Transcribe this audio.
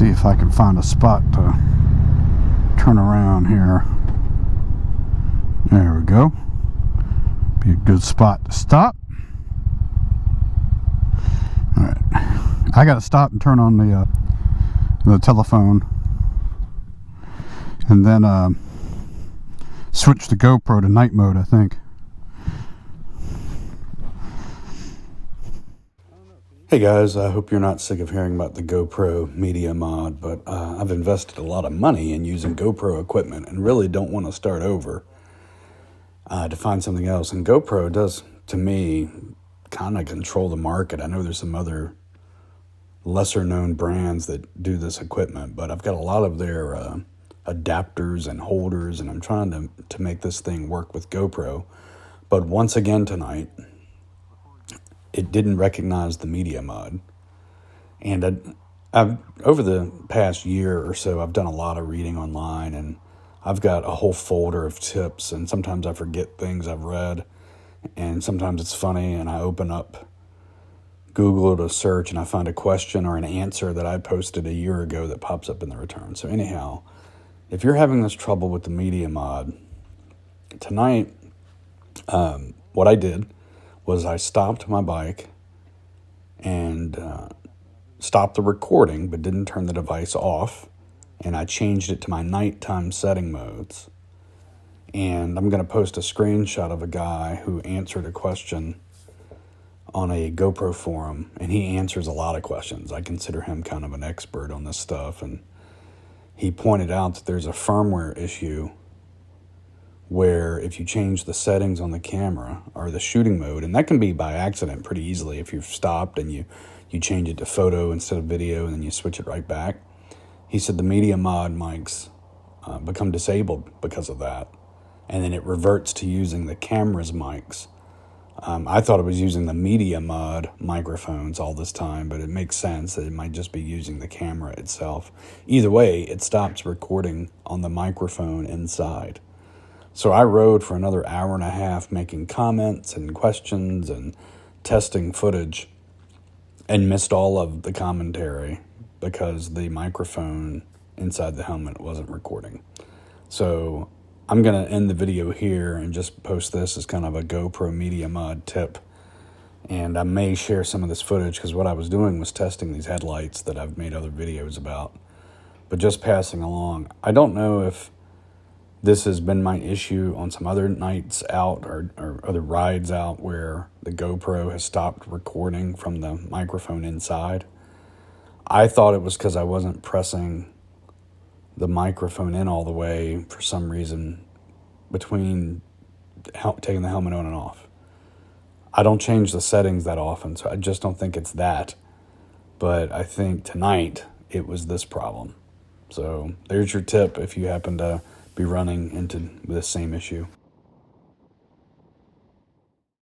see if I can find a spot to turn around here. There we go. Be a good spot to stop. Alright. I gotta stop and turn on the telephone. And then switch the GoPro to night mode, I think. Hey guys, I hope you're not sick of hearing about the GoPro Media Mod, but I've invested a lot of money in using GoPro equipment and really don't want to start over to find something else. And GoPro does, to me, kind of control the market. I know there's some other lesser known brands that do this equipment, but I've got a lot of their adapters and holders, and I'm trying to make this thing work with GoPro. But once again tonight, it didn't recognize the Media Mod. And I've over the past year or so, I've done a lot of reading online, and I've got a whole folder of tips, and sometimes I forget things I've read, and sometimes it's funny, and I open up Google to search, and I find a question or an answer that I posted a year ago that pops up in the return. So anyhow, if you're having this trouble with the Media Mod, tonight, what I did was I stopped my bike and stopped the recording, but didn't turn the device off, and I changed it to my nighttime setting modes. And I'm going to post a screenshot of a guy who answered a question on a GoPro forum, and he answers a lot of questions. I consider him kind of an expert on this stuff, and he pointed out that there's a firmware issue where if you change the settings on the camera or the shooting mode, and that can be by accident pretty easily if you've stopped and you change it to photo instead of video and then you switch it right back. He said the Media Mod mics become disabled because of that, and then it reverts to using the camera's mics. I thought it was using the Media Mod microphones all this time, but it makes sense that it might just be using the camera itself. Either way, it stops recording on the microphone inside. So I rode for another hour and a half making comments and questions and testing footage, and missed all of the commentary because the microphone inside the helmet wasn't recording. So I'm going to end the video here and just post this as kind of a GoPro Media Mod tip. And I may share some of this footage because what I was doing was testing these headlights that I've made other videos about. But just passing along, I don't know if this has been my issue on some other nights out or other rides out where the GoPro has stopped recording from the microphone inside. I thought it was because I wasn't pressing the microphone in all the way for some reason between taking the helmet on and off. I don't change the settings that often, so I just don't think it's that. But I think tonight it was this problem. So there's your tip if you happen to be running into this same issue.